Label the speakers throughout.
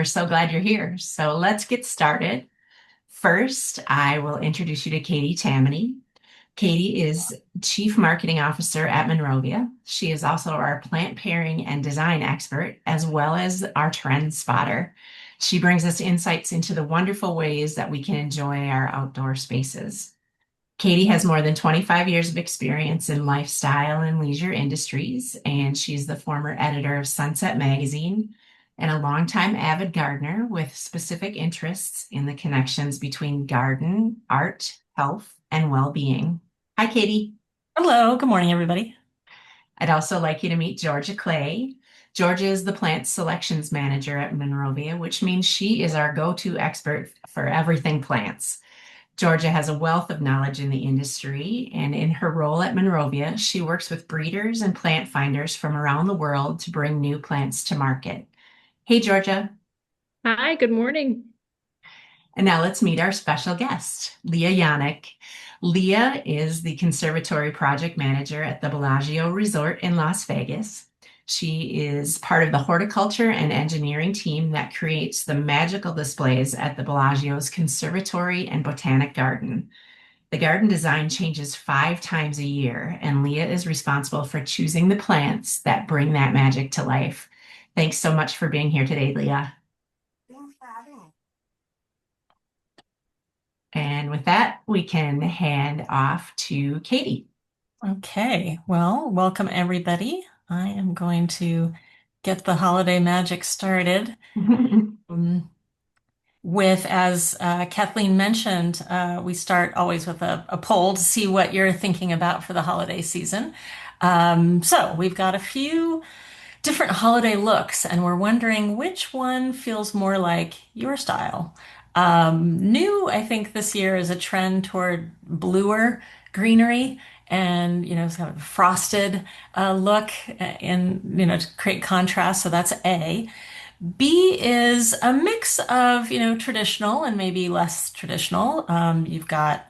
Speaker 1: we're so glad you're here. So let's get started. First, I will introduce you to Katie Tamony. Katie is Chief Marketing Officer at Monrovia. She is also our plant pairing and design expert, as well as our trend spotter. She brings us insights into the wonderful ways that we can enjoy our outdoor spaces. Katie has more than 25 years of experience in lifestyle and leisure industries, and she's the former editor of Sunset Magazine and a longtime avid gardener with specific interests in the connections between garden, art, health, and well-being. Hi, Katie.
Speaker 2: Hello, good morning, everybody.
Speaker 1: I'd also like you to meet Georgia Clay. Georgia is the plant selections manager at Monrovia, which means she is our go-to expert for everything plants. Georgia has a wealth of knowledge in the industry, and in her role at Monrovia, she works with breeders and plant finders from around the world to bring new plants to market. Hey, Georgia.
Speaker 3: Hi, good morning.
Speaker 1: And now let's meet our special guest, Lea Jonic. Lea is the Conservatory Project Manager at the Bellagio Resort in Las Vegas. She is part of the horticulture and engineering team that creates the magical displays at the Bellagio's Conservatory and Botanic Garden. The garden design changes 5 times a year, and Lea is responsible for choosing the plants that bring that magic to life. Thanks so much for being here today, Lea.
Speaker 2: Thanks for having me.
Speaker 1: And with that, we can hand off to Katie.
Speaker 2: Okay, well, welcome everybody. I am going to get the holiday magic started um, with, as Kathleen mentioned, we start always with a poll to see what you're thinking about for the holiday season. So we've got a few different holiday looks, and we're wondering which one feels more like your style. New, I think this year is a trend toward bluer greenery and, it's kind of a frosted look to create contrast. So that's A. B is a mix of, traditional and maybe less traditional. You've got,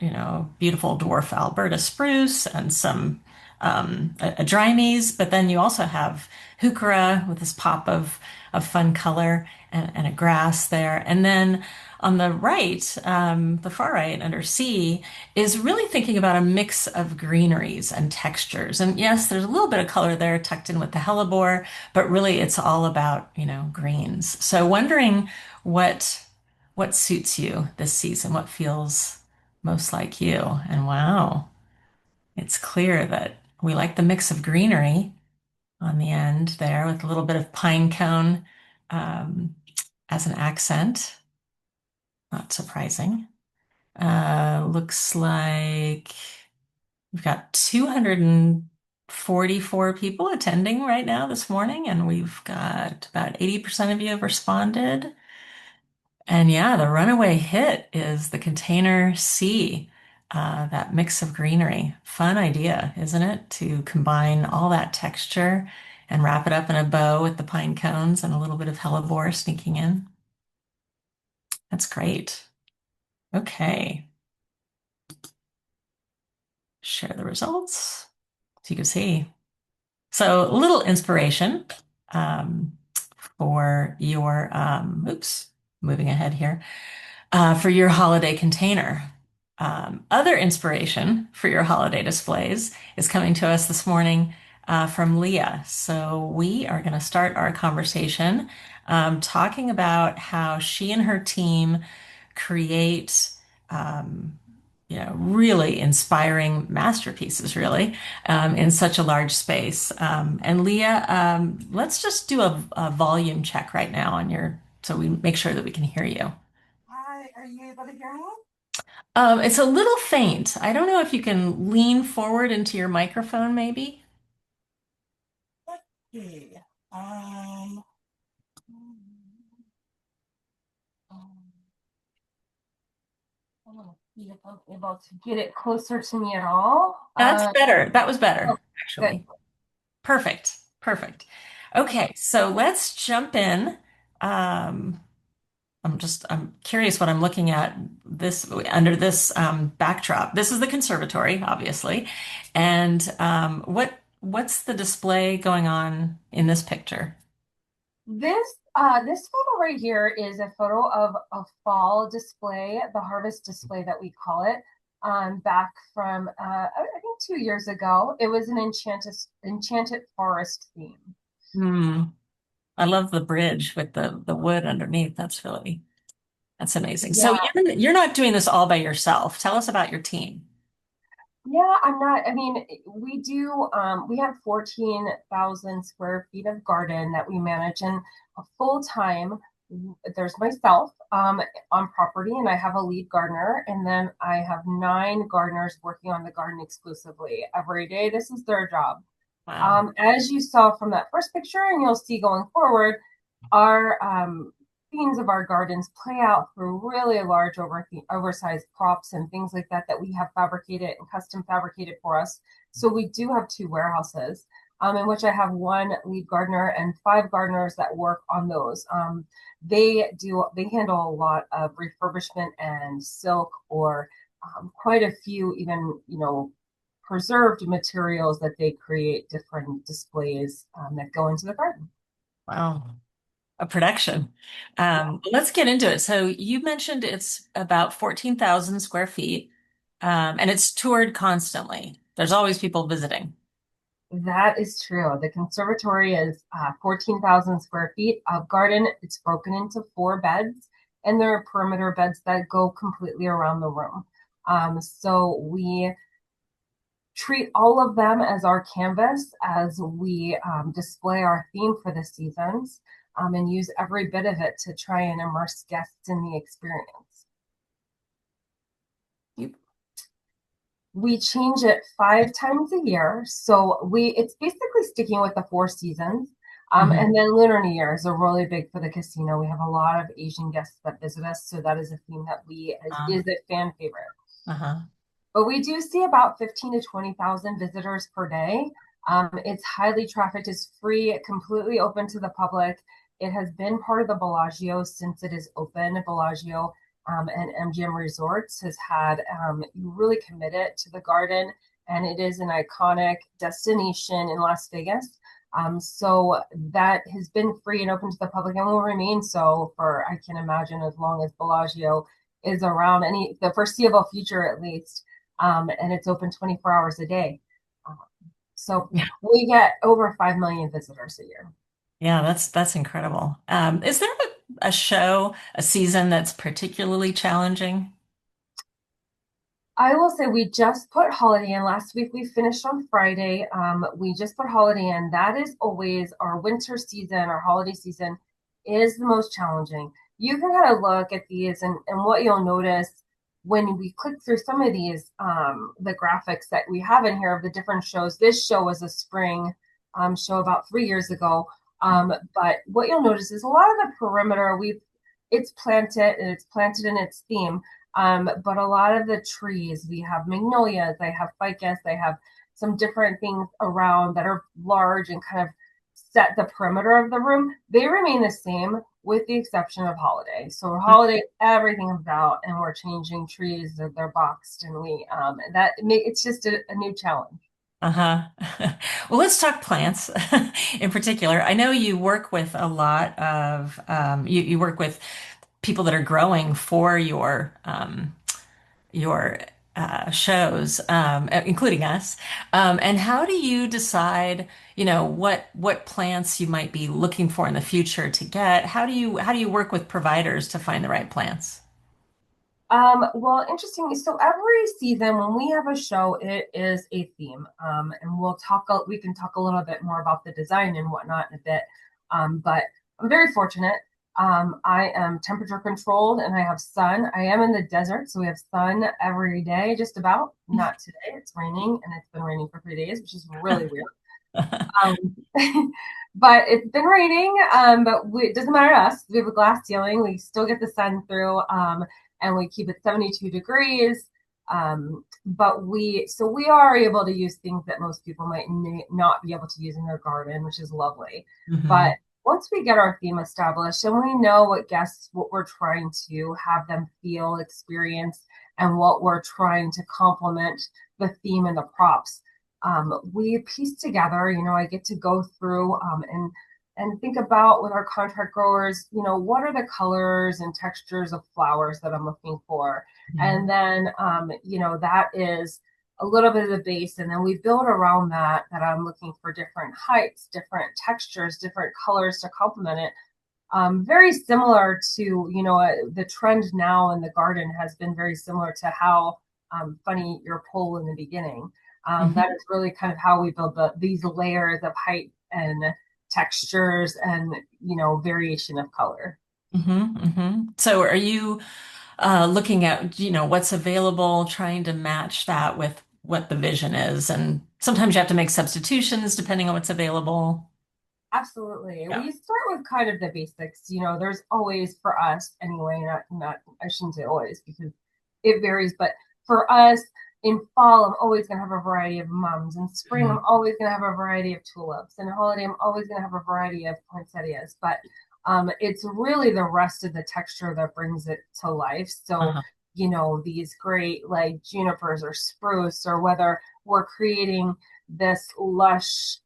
Speaker 2: beautiful dwarf Alberta spruce and some a drymies, but then you also have heuchera with this pop of fun color and a grass there. And then on the right, the far right under C is really thinking about a mix of greeneries and textures. And yes, there's a little bit of color there tucked in with the hellebore, but really it's all about, greens. So wondering what suits you this season, what feels most like you. And wow, it's clear that we like the mix of greenery on the end there with a little bit of pine cone um, as an accent. Not surprising. Looks like we've got 244 people attending right now this morning, and we've got about 80% of you have responded. And yeah, the runaway hit is the container C, that mix of greenery. Fun idea, isn't it? To combine all that texture and wrap it up in a bow with the pine cones and a little bit of hellebore sneaking in. That's great. Okay. Share the results so you can see. So a little inspiration um, for your, oops, moving ahead here, for your holiday container. Other inspiration for your holiday displays is coming to us this morning from Lea. So we are going to start our conversation talking about how she and her team create really inspiring masterpieces, really, in such a large space. And Lea, let's just do a volume check right now on so we make sure that we can hear you.
Speaker 4: Hi, are you able to hear me?
Speaker 2: It's a little faint. I don't know if you can lean forward into your microphone, maybe.
Speaker 4: Let's see. Um, I'm gonna see if I'm able to get it closer to me at all.
Speaker 2: That's better. That was
Speaker 4: Oh,
Speaker 2: better,
Speaker 4: good.
Speaker 2: actually. Perfect. Perfect. Okay, so let's jump in. Um, I'm curious what I'm looking at this under this backdrop. This is the conservatory, obviously. And what's the display going on in this picture?
Speaker 4: This This photo right here is a photo of a fall display, the harvest display that we call it, back from I think 2 years ago. It was an enchanted forest theme.
Speaker 2: Hmm. I love the bridge with the wood underneath. That's amazing. So
Speaker 4: Yeah,
Speaker 2: you're not doing this all by yourself. Tell us about your team.
Speaker 4: yeah, I'm not. I mean, we do. We have 14,000 square feet of garden that we manage, and a full time. There's myself on property, and I have a lead gardener, and then I have 9 gardeners working on the garden exclusively every day. This is their job.
Speaker 2: Wow.
Speaker 4: As you saw from that first picture, and you'll see going forward, our themes of our gardens play out through really large oversized props and things like that that we have fabricated and custom fabricated for us. So we do have 2 warehouses, in which I have 1 lead gardener and 5 gardeners that work on those. They handle a lot of refurbishment and silk, or quite a few even, preserved materials that they create different displays that go into the garden.
Speaker 2: Wow. A production. Let's get into it. So you mentioned it's about 14,000 square feet, and it's toured constantly. There's always people visiting.
Speaker 4: That is true. The conservatory is 14,000 square feet of garden. It's broken into 4 beds, and there are perimeter beds that go completely around the room. So we treat all of them as our canvas as we display our theme for the seasons, and use every bit of it to try and immerse guests in the experience. We change it 5 times a year. So it's basically sticking with the 4 seasons. And then Lunar New Year is a really big for the casino. We have a lot of Asian guests that visit us, so that is a theme that is a fan favorite.
Speaker 2: Uh-huh.
Speaker 4: But we do see about 15 to 20,000 visitors per day. It's highly trafficked, it's free, completely open to the public. It has been part of the Bellagio since it is open. Bellagio and MGM Resorts has had really committed to the garden, and it is an iconic destination in Las Vegas. So that has been free and open to the public and will remain so for, I can imagine, as long as Bellagio is around, the foreseeable future at least. And it's open 24 hours a day. So we get over 5 million visitors a year.
Speaker 2: Yeah, that's incredible. Is there a show, a season that's particularly challenging?
Speaker 4: I will say we just put holiday in. Last week we finished on Friday. We just put holiday in. That is always our winter season, our holiday season is the most challenging. You can kind of look at these, and what you'll notice when we click through some of these, the graphics that we have in here of the different shows. This show was a spring show about 3 years ago. But what you'll notice is a lot of the perimeter, it's planted, and it's planted in its theme. But a lot of the trees, we have magnolias, they have ficus, they have some different things around that are large and kind of set the perimeter of the room. They remain the same with the exception of holiday. So holiday, everything comes out and we're changing trees, they're boxed, and it's just a new challenge.
Speaker 2: Uh-huh. Well, let's talk plants in particular. I know you work with a lot of you work with people that are growing for your shows, including us. And how do you decide, what plants you might be looking for in the future to get? How do you work with providers to find the right plants?
Speaker 4: Well, interestingly, so every season when we have a show, it is a theme. And we can talk a little bit more about the design and whatnot in a bit. But I'm very fortunate. I am temperature controlled and I have sun. I am in the desert, so we have sun every day, just about. Not today, it's raining, and it's been raining for 3 days, which is really weird. Um, but it's been raining, but it doesn't matter to us. We have a glass ceiling. We still get the sun through, and we keep it 72 degrees. But we are able to use things that most people might not be able to use in their garden, which is lovely. But once we get our theme established and we know what we're trying to have them feel, experience, and what we're trying to complement the theme and the props, we piece together, I get to go through and think about with our contract growers, what are the colors and textures of flowers that I'm looking for? And then, that is a little bit of the base. And then we build around that I'm looking for different heights, different textures, different colors to complement it. Very similar to, the trend now in the garden has been very similar to how funny your poll in the beginning. That is really kind of how we build these layers of height and textures and, variation of color.
Speaker 2: So are you looking at, what's available, trying to match that with what the vision is? And sometimes you have to make substitutions depending on what's available.
Speaker 4: Absolutely.
Speaker 2: Yeah.
Speaker 4: We start with kind of the basics. There's always for us anyway, not I shouldn't say always because it varies, but for us in fall, I'm always going to have a variety of mums. In spring, I'm always going to have a variety of tulips. In holiday, I'm always going to have a variety of poinsettias. But it's really the rest of the texture that brings it to life. So, these great like junipers or spruce, or whether we're creating this lush,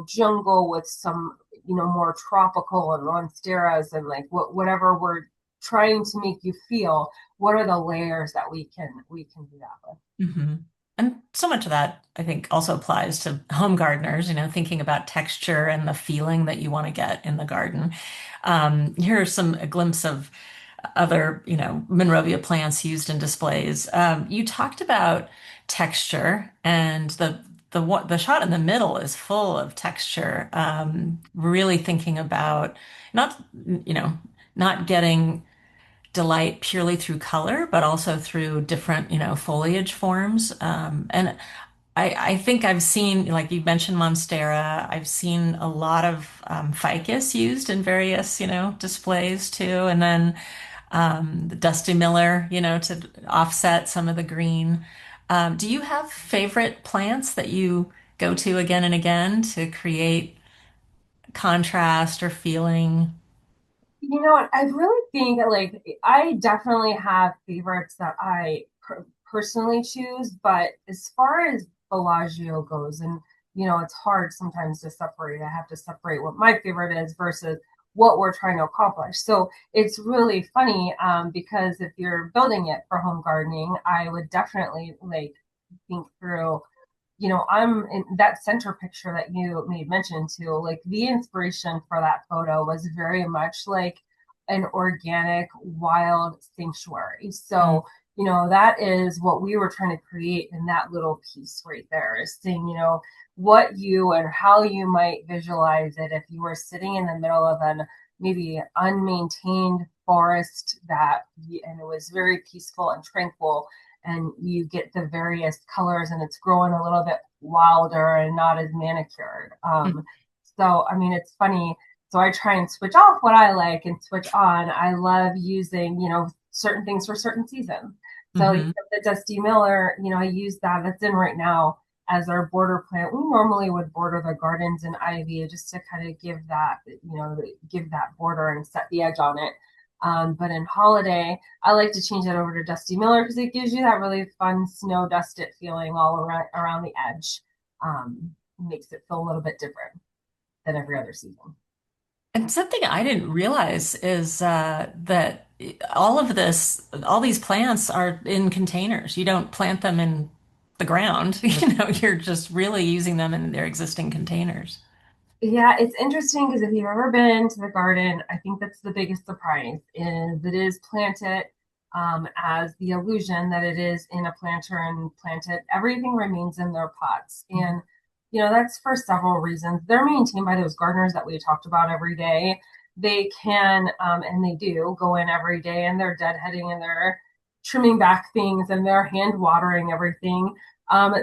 Speaker 4: jungle with some, more tropical and monsteras and like whatever we're trying to make you feel, what are the layers that we can do that with.
Speaker 2: And so much of that, I think, also applies to home gardeners, thinking about texture and the feeling that you want to get in the garden. Here's a glimpse of other, Monrovia plants used in displays. You talked about texture, and the shot in the middle is full of texture. Really thinking about not, not getting delight purely through color, but also through different, foliage forms. And I think I've seen, like you mentioned, Monstera. I've seen a lot of ficus used in various, displays too. And then the Dusty Miller, to offset some of the green. Do you have favorite plants that you go to again and again to create contrast or feeling?
Speaker 4: I really think like I definitely have favorites that I personally choose, but as far as Bellagio goes, and it's hard sometimes to separate. I have to separate what my favorite is versus what we're trying to accomplish. So it's really funny because if you're building it for home gardening, I would definitely like think through I'm in that center picture that you made mention to, like the inspiration for that photo was very much like an organic wild sanctuary. So, that is what we were trying to create in that little piece right there is saying, what you and how you might visualize it if you were sitting in the middle of an maybe unmaintained forest and it was very peaceful and tranquil, and you get the various colors and it's growing a little bit wilder and not as manicured. So, I mean, it's funny. So I try and switch off what I like and switch on. I love using, certain things for certain seasons. So the Dusty Miller, I use that's in right now as our border plant. We normally would border the gardens in ivy just to kind of give that border and set the edge on it. But in holiday, I like to change that over to Dusty Miller because it gives you that really fun snow dusted feeling all around the edge. Makes it feel a little bit different than every other season.
Speaker 2: And something I didn't realize is that all these plants are in containers. You don't plant them in the ground. You're just really using them in their existing containers.
Speaker 4: Yeah, it's interesting because if you've ever been to the garden, I think that's the biggest surprise is it is planted as the illusion that it is in a planter and planted. Everything remains in their pots. And, that's for several reasons. They're maintained by those gardeners that we talked about every day. They can, and they do go in every day and they're deadheading and they're trimming back things and they're hand watering everything.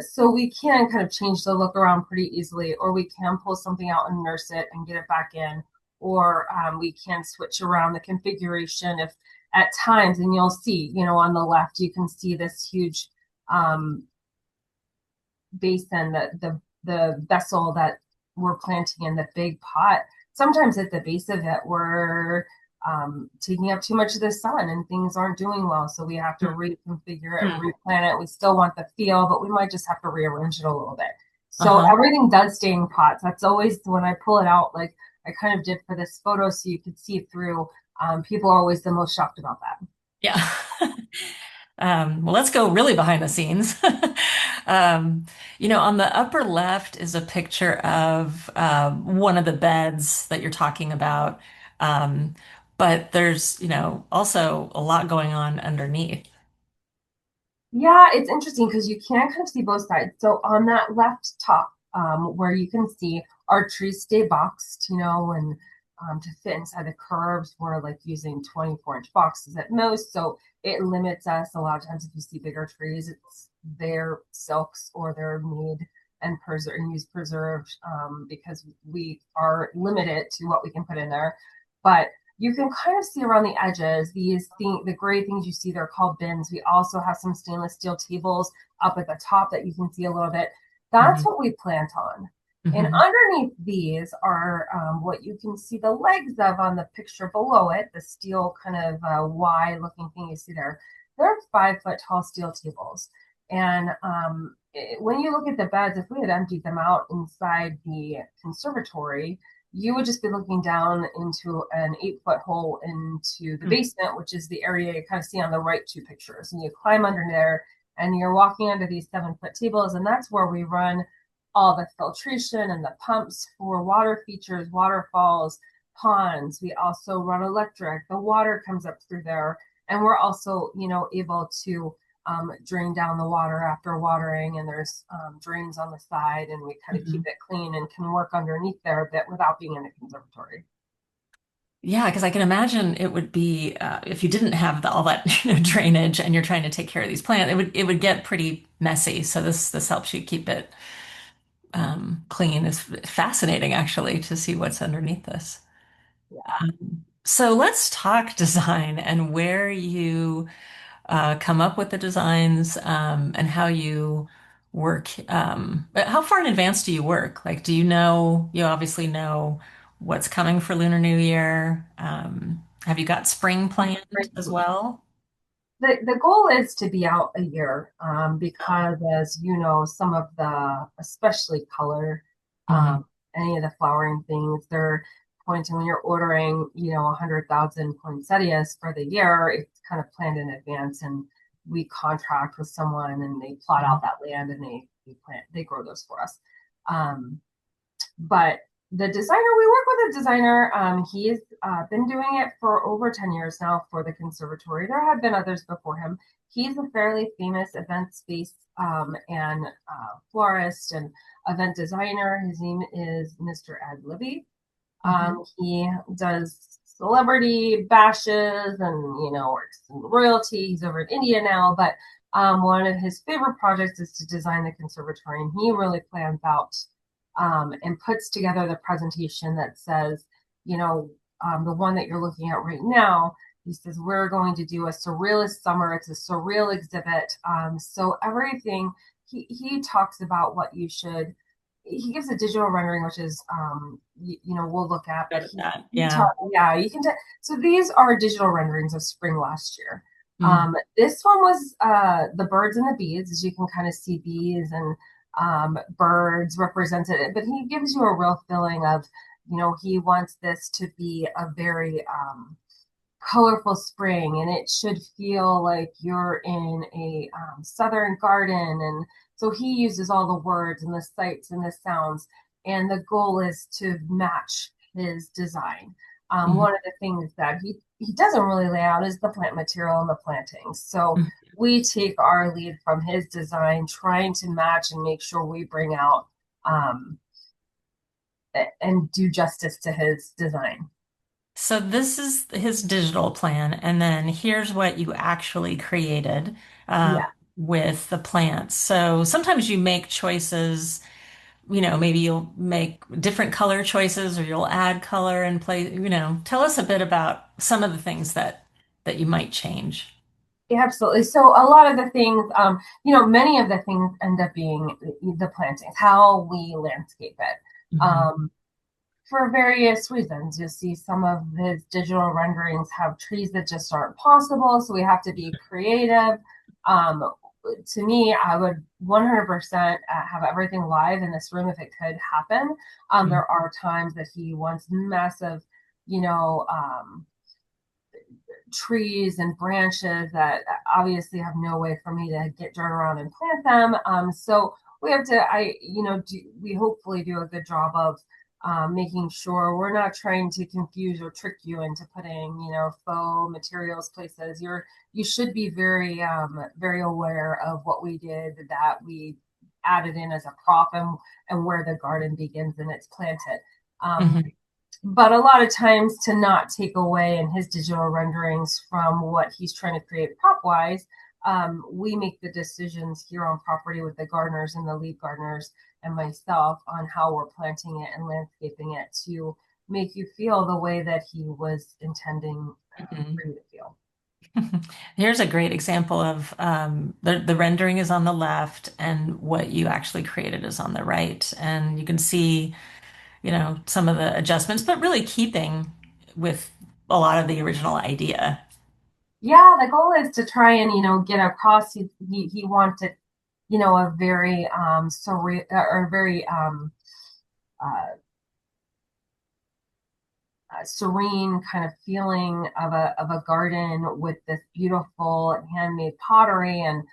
Speaker 4: So we can kind of change the look around pretty easily, or we can pull something out and nurse it and get it back in, or we can switch around the configuration if at times, and you'll see, on the left, you can see this huge basin, the vessel that we're planting in the big pot. Sometimes at the base of it, we're taking up too much of the sun and things aren't doing well. So we have to reconfigure it, replant it. We still want the feel, but we might just have to rearrange it a little bit. So everything does stay in pots. That's always when I pull it out, like I kind of did for this photo so you could see through. People are always the most shocked about that.
Speaker 2: Yeah. Well, let's go really behind the scenes. On the upper left is a picture of one of the beds that you're talking about. Um, but there's, also a lot going on underneath.
Speaker 4: Yeah, it's interesting because you can kind of see both sides. So on that left top, where you can see our trees stay boxed, and to fit inside the curves, we're like using 24-inch boxes at most. So it limits us. A lot of times, if you see bigger trees, it's they're silks or they're made and use preserved because we are limited to what we can put in there. But you can kind of see around the edges the gray things you see, they're called bins. We also have some stainless steel tables up at the top that you can see a little bit. That's what we plant on. And underneath these are what you can see the legs of on the picture below it, the steel kind of Y looking thing you see there. They're 5-foot tall steel tables. And when you look at the beds, if we had emptied them out inside the conservatory, you would just be looking down into an 8-foot hole into the basement, which is the area you kind of see on the right two pictures. And you climb under there and you're walking under these 7-foot tables. And that's where we run all the filtration and the pumps for water features, waterfalls, ponds. We also run electric. The water comes up through there. And we're also, able to drain down the water after watering, and there's drains on the side, and we kind of keep it clean and can work underneath there a bit without being in the conservatory.
Speaker 2: Yeah, because I can imagine it would be if you didn't have all that drainage and you're trying to take care of these plants, it would get pretty messy. So this helps you keep it clean. It's fascinating actually to see what's underneath this.
Speaker 4: Yeah.
Speaker 2: So let's talk design and where you come up with the designs and how you work. How far in advance do you work? Like, you obviously know what's coming for Lunar New Year. Have you got spring planned as well?
Speaker 4: The goal is to be out a year because, as you know, some of the, especially color,
Speaker 2: Mhm.
Speaker 4: any of the flowering things, they're pointing when you're ordering, 100,000 poinsettias for the year, it's kind of planned in advance. And we contract with someone and they plot out that land and they grow those for us. But the designer, we work with a designer. He's been doing it for over 10 years now for the conservatory. There have been others before him. He's a fairly famous event space and florist and event designer. His name is Mr. Ed Libby. He does celebrity bashes and, works in royalty. He's over in India now, but one of his favorite projects is to design the conservatory, and he really plans out and puts together the presentation that says, the one that you're looking at right now, he says, we're going to do a surrealist summer. It's a surreal exhibit. So everything, he talks about what you should, he gives a digital rendering, which is, we'll look at. But yeah, you can. So these are digital renderings of spring last year. This one was the birds and the bees, as you can kind of see bees and birds represented, but he gives you a real feeling of, he wants this to be a very colorful spring, and it should feel like you're in a southern garden. And so he uses all the words and the sights and the sounds, and the goal is to match his design. One of the things that he doesn't really lay out is the plant material and the plantings. So we take our lead from his design, trying to match and make sure we bring out and do justice to his design.
Speaker 2: So this is his digital plan, and then here's what you actually created
Speaker 4: Yeah.
Speaker 2: with the plants. So sometimes you make choices, maybe you'll make different color choices or you'll add color and play, tell us a bit about some of the things that you might change.
Speaker 4: Yeah, absolutely. So a lot of the things, many of the things end up being the plantings, how we landscape it. For various reasons. You'll see some of his digital renderings have trees that just aren't possible, so we have to be creative. to me, I would 100% have everything live in this room if it could happen. There are times that he wants massive, you know, trees and branches that obviously have no way for me to get dirt around and plant them. So we have to, we hopefully do a good job of making sure we're not trying to confuse or trick you into putting, faux materials places. You should be very aware of what we did, that we added in as a prop, and where the garden begins and it's planted. But a lot of times, to not take away in his digital renderings from what he's trying to create prop wise, we make the decisions here on property with the gardeners and the lead gardeners and myself on how we're planting it and landscaping it to make you feel the way that he was intending for you to feel.
Speaker 2: Here's a great example of the rendering is on the left and what you actually created is on the right. And you can see, some of the adjustments, but really keeping with a lot of the original idea.
Speaker 4: Yeah, the goal is to try and, get across. He wanted, a very surreal or very serene kind of feeling of a garden with this beautiful handmade pottery. And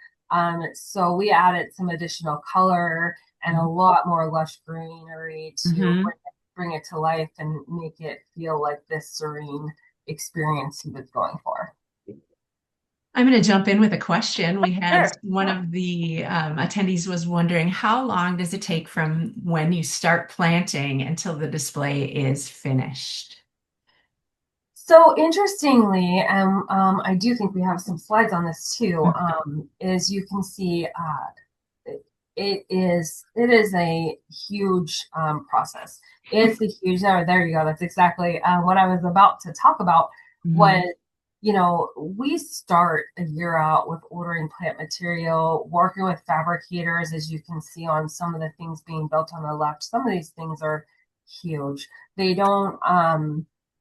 Speaker 4: so we added some additional color and a lot more lush greenery to bring it to life and make it feel like this serene experience he was going for.
Speaker 1: I'm going to jump in with a question. We had one of the attendees was wondering, how long does it take from when you start planting until the display is finished?
Speaker 4: So interestingly, I do think we have some slides on this too, is you can see it is a huge process. It's a huge, there you go. That's exactly what I was about to talk about was, we start a year out with ordering plant material, working with fabricators, as you can see on some of the things being built on the left. Some of these things are huge. They don't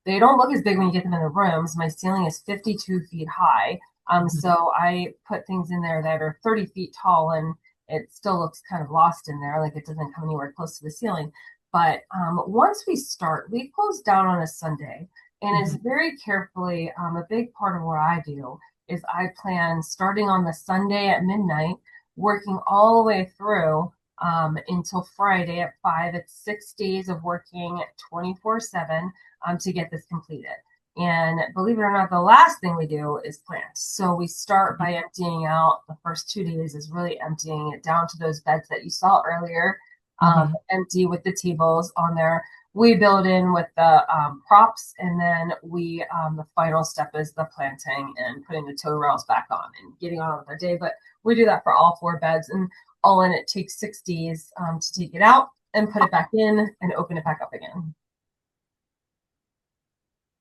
Speaker 4: look as big when you get them in the rooms. My ceiling is 52 feet high. So I put things in there that are 30 feet tall, and it still looks kind of lost in there, like it doesn't come anywhere close to the ceiling. But once we start, we close down on a Sunday. And it's very carefully, a big part of what I do is I plan starting on the Sunday at midnight, working all the way through until Friday at 5. It's 6 days of working 24/7 to get this completed. And believe it or not, the last thing we do is plant. So we start by emptying out. The first 2 days is really emptying it down to those beds that you saw earlier, empty with the tables on there. We build in with the props, and then the final step is the planting and putting the tow rails back on and getting on with our day. But we do that for all 4 beds, and all in it takes 6 days to take it out and put it back in and open it back up again.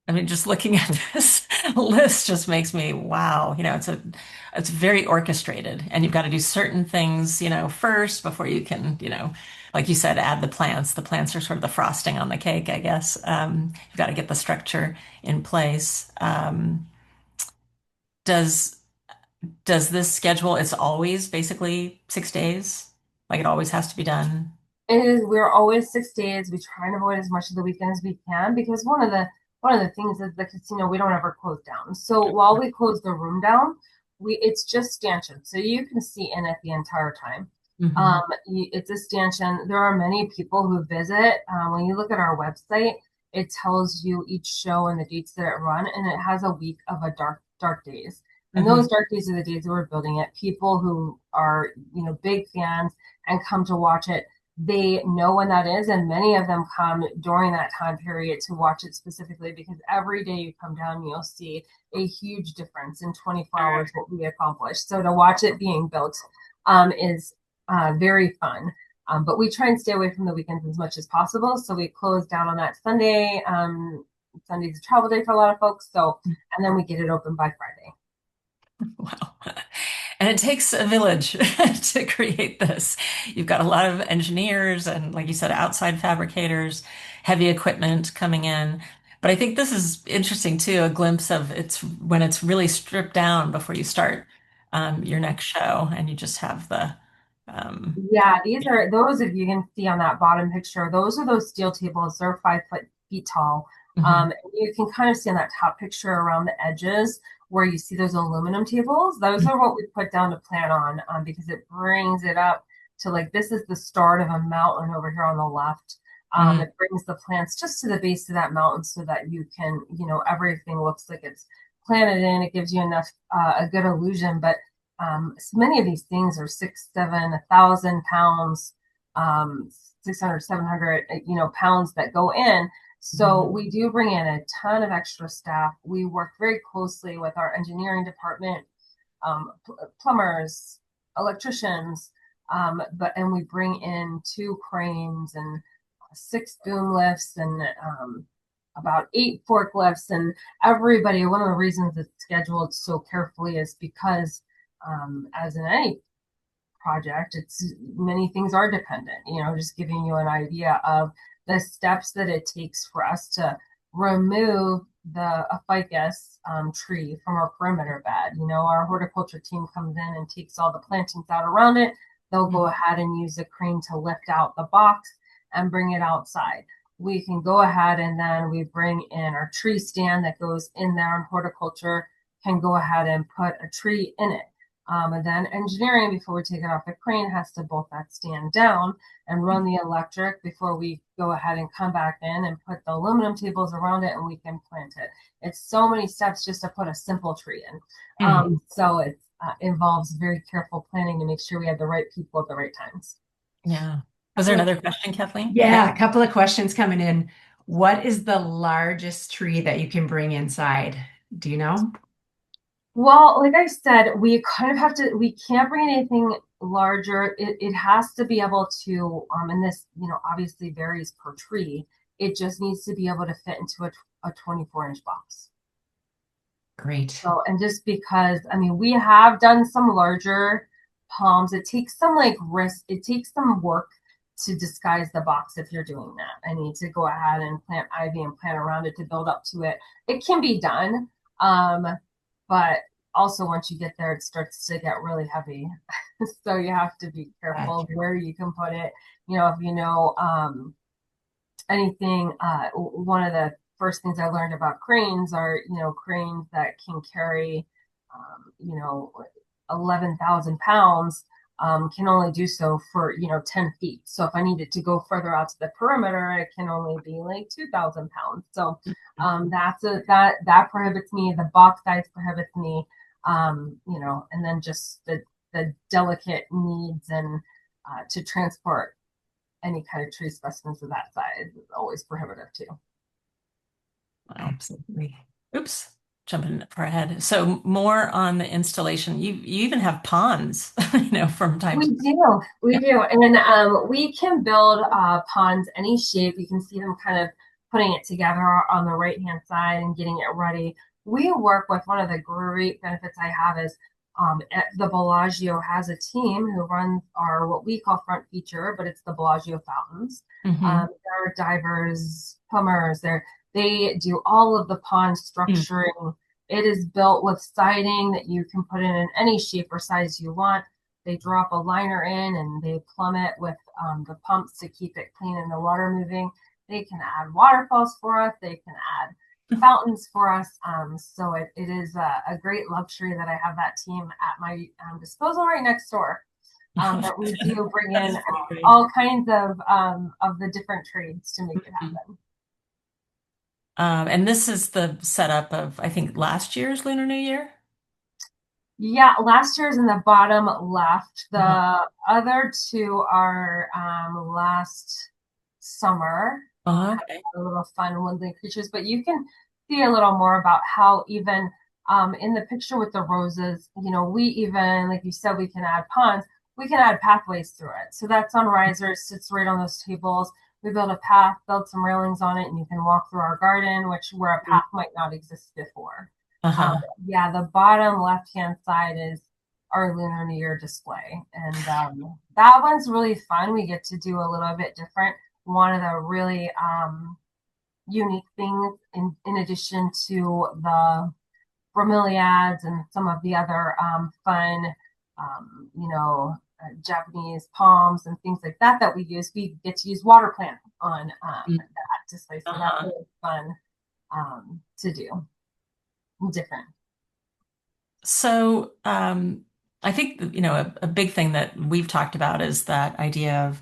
Speaker 2: I mean, just looking at this list just makes me, wow, it's very orchestrated, and you've got to do certain things, first before you can, like you said, add the plants. The plants are sort of the frosting on the cake, I guess. You've got to get the structure in place. Does this schedule, it's always basically 6 days? Like it always has to be done?
Speaker 4: We're always 6 days. We try and avoid as much of the weekend as we can, because one of the things is the casino, we don't ever close down. So while we close the room down, it's just stanchion. So you can see in it the entire time. It's a stanchion. There are many people who visit. When you look at our website, it tells you each show and the dates that it run, and it has a week of a dark days. And those dark days are the days that we're building it. People who are, big fans and come to watch it, they know when that is, and many of them come during that time period to watch it specifically, because every day you come down, you'll see a huge difference in 24 hours what we accomplished. So to watch it being built is very fun. But we try and stay away from the weekends as much as possible. So we close down on that Sunday. Sunday's a travel day for a lot of folks. So, and then we get it open by Friday.
Speaker 2: Wow. And it takes a village to create this. You've got a lot of engineers and, like you said, outside fabricators, heavy equipment coming in. But I think this is interesting too, a glimpse of it's when it's really stripped down before you start your next show, and you just have the
Speaker 4: Yeah, these are those, if you can see on that bottom picture, those are those steel tables. They're 5 feet tall.
Speaker 2: Mhm.
Speaker 4: You can kind of see on that top picture around the edges where you see those aluminum tables. Those are what we put down to plan on, because it brings it up to, like, this is the start of a mountain over here on the left.
Speaker 2: Mm.
Speaker 4: It brings the plants just to the base of that mountain so that you can, everything looks like it's planted in. It gives you enough, a good illusion, but so many of these things are 1,000 pounds, 600, 700, pounds that go in. So we do bring in a ton of extra staff. We work very closely with our engineering department, plumbers, electricians, and we bring in 2 cranes and 6 boom lifts and about 8 forklifts, and everybody. One of the reasons it's scheduled so carefully is because, as in any project, it's many things are dependent. Just giving you an idea of the steps that it takes for us to remove a ficus tree from our perimeter bed. Our horticulture team comes in and takes all the plantings out around it. They'll go ahead and use a crane to lift out the box and bring it outside. We can go ahead and then we bring in our tree stand that goes in there, and horticulture can go ahead and put a tree in it. And then engineering, before we take it off the crane, has to bolt that stand down and run the electric before we go ahead and come back in and put the aluminum tables around it, and we can plant it. It's so many steps just to put a simple tree in. So it involves very careful planning to make sure we have the right people at the right times.
Speaker 2: Yeah. Was there another question, Kathleen?
Speaker 1: Yeah, a couple of questions coming in. What is the largest tree that you can bring inside? Do you know?
Speaker 4: Well, like I said, we kind of have to, we can't bring anything larger. It has to be able to, and this, obviously varies per tree. It just needs to be able to fit into a 24-inch box.
Speaker 1: Great.
Speaker 4: So, and just because, we have done some larger palms. It takes some risk. It takes some work to disguise the box if you're doing that. I need to go ahead and plant ivy and plant around it to build up to it. It can be done. But also once you get there, it starts to get really heavy. So you have to be careful where you can put it. If anything, one of the first things I learned about cranes are, cranes that can carry, 11,000 pounds, can only do so for, 10 feet. So if I needed to go further out to the perimeter, it can only be like 2,000 pounds. So that prohibits me. The box size prohibits me, and then just the delicate needs and to transport any kind of tree specimens of that size is always prohibitive too.
Speaker 1: Absolutely.
Speaker 2: Oops, jumping far ahead. So more on the installation. You even have ponds, from time to time.
Speaker 4: We do. And we can build ponds any shape. You can see them kind of putting it together on the right-hand side and getting it ready. We work with, one of the great benefits I have is at the Bellagio has a team who runs our what we call front feature, but it's the Bellagio fountains. There are divers, plumbers. They do all of the pond structuring. It is built with siding that you can put in any shape or size you want. They drop a liner in and they plumb it with the pumps to keep it clean and the water moving. They can add waterfalls for us. They can add fountains for us. So it is a great luxury that I have that team at my disposal right next door. That we do bring in all kinds of the different trades to make it happen.
Speaker 2: And this is the setup of, I think, last year's Lunar New Year?
Speaker 4: Yeah, last year's in the bottom left. The other two are last summer.
Speaker 2: Okay.
Speaker 4: A little fun woodland creatures, but you can see a little more about how even in the picture with the roses, we even, like you said, we can add ponds. We can add pathways through it. So that sun riser sits right on those tables. We build a path, build some railings on it, and you can walk through our garden, where a path might not exist before. Yeah, the bottom left-hand side is our Lunar New Year display. And that one's really fun. We get to do a little bit different. One of the really unique things, in addition to the bromeliads and some of the other fun, you know, Japanese palms and things like that that we use. We get to use water plant on that display, so that's really fun to do. Different.
Speaker 2: So I think, you know, a big thing that we've talked about is that idea of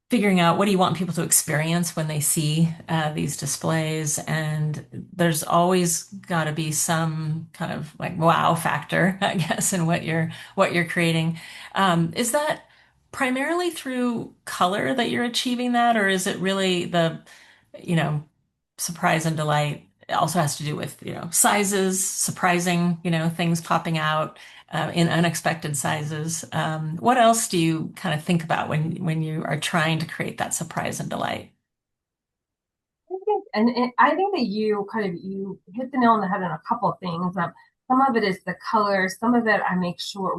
Speaker 2: figuring out what do you want people to experience when they see these displays, and there's always got to be some kind of like wow factor, I guess, in what you're creating. Is that primarily through color that you're achieving that, or is it really the, you know, surprise and delight? It also has to do with, you know, sizes, surprising, you know, things popping out in unexpected sizes. What else do you kind of think about when you are trying to create that surprise and delight?
Speaker 4: I think that you hit the nail on the head on a couple of things. Some of it is the colors. Some of it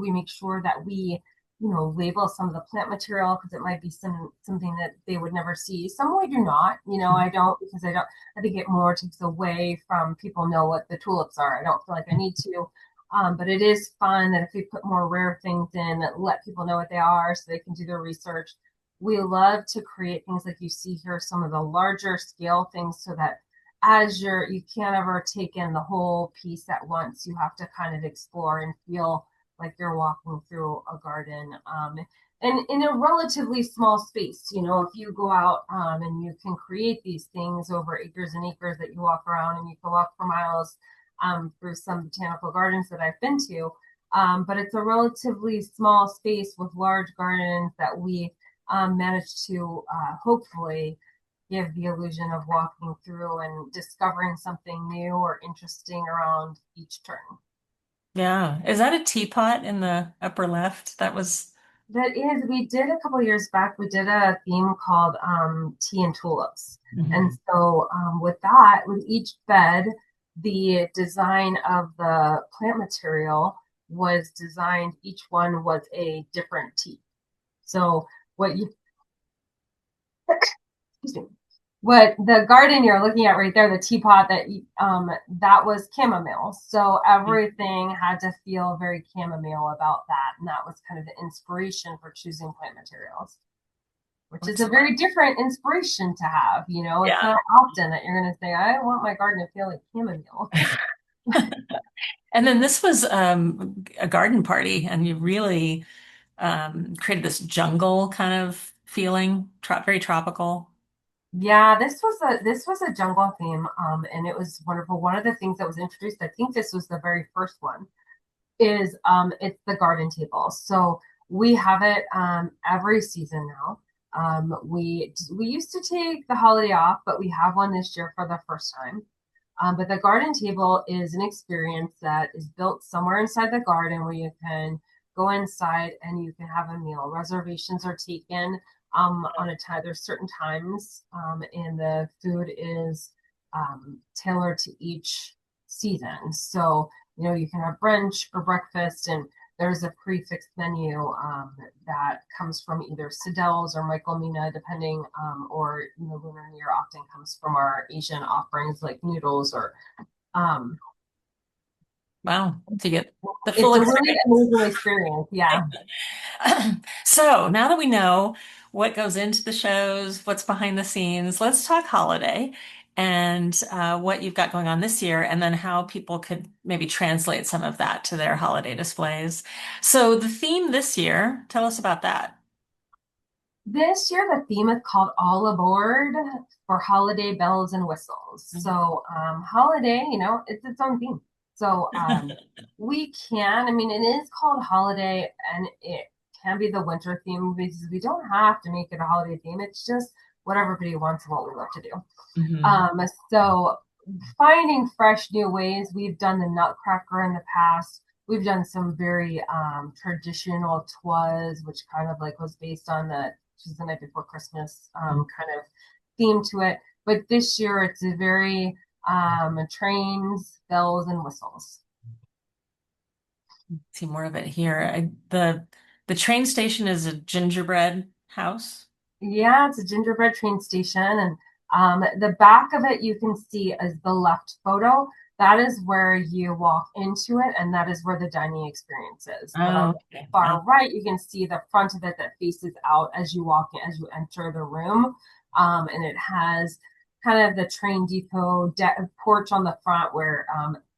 Speaker 4: we make sure that we, you know, label some of the plant material because it might be something that they would never see. Some we do not. You know, I don't because I don't. I think it more takes away from people know what the tulips are. I don't feel like I need to. But it is fun that if we put more rare things in, that let people know what they are so they can do their research. We love to create things like you see here, some of the larger scale things, so that you can't ever take in the whole piece at once. You have to kind of explore and feel like you're walking through a garden. And in a relatively small space, you know, if you go out and you can create these things over acres and acres that you walk around and you can walk for miles through some botanical gardens that I've been to. But it's a relatively small space with large gardens that we managed to hopefully give the illusion of walking through and discovering something new or interesting around each turn.
Speaker 2: Yeah. Is that a teapot in the upper left?
Speaker 4: We did a couple of years back, we did a theme called Tea and Tulips. And so with each bed, the design of the plant material was designed, each one was a different tea. So what you what the garden you're looking at right there, the teapot that was chamomile. So everything had to feel very chamomile about that, and that was kind of the inspiration for choosing plant materials, which is a very different inspiration to have. You know, it's not often that you're going to say, "I want my garden to feel like chamomile."
Speaker 2: And then this was a garden party, and you really created this jungle kind of feeling, very tropical.
Speaker 4: Yeah, this was a jungle theme, and it was wonderful. One of the things that was introduced, I think this was the very first one, is it's the garden table. So we have it every season now. We used to take the holiday off, but we have one this year for the first time. But the garden table is an experience that is built somewhere inside the garden where you can go inside and you can have a meal. Reservations are taken on a time. There's certain times, and the food is tailored to each season. So, you know, you can have brunch or breakfast, and there's a prefixed menu that comes from either Sidell's or Michael Mina, depending, or, you know, Lunar New Year often comes from our Asian offerings like noodles or.
Speaker 2: Wow, to get the full
Speaker 4: It's a
Speaker 2: experience.
Speaker 4: really amazing experience, yeah.
Speaker 2: So now that we know what goes into the shows, what's behind the scenes, let's talk holiday and what you've got going on this year, and then how people could maybe translate some of that to their holiday displays. So the theme this year, tell us about that.
Speaker 4: This year, the theme is called All Aboard for Holiday Bells and Whistles. So, holiday, you know, it's its own theme. So, I mean, it is called holiday and it can be the winter theme because we don't have to make it a holiday theme. It's just what everybody wants and what we love to do. So, finding fresh new ways, we've done the Nutcracker in the past. We've done some very traditional twas, which kind of like was based on the night before Christmas kind of theme to it. But this year it's a very trains, bells, and whistles.
Speaker 2: See more of it here. The train station is a gingerbread house.
Speaker 4: Yeah, it's a gingerbread train station, and the back of it you can see is the left photo. that is where you walk into it, and that is where the dining experience is. But on
Speaker 2: Oh,
Speaker 4: the
Speaker 2: okay.
Speaker 4: far right, you can see the front of it that faces out as you walk in, as you enter the room. And it has kind of the train depot porch on the front where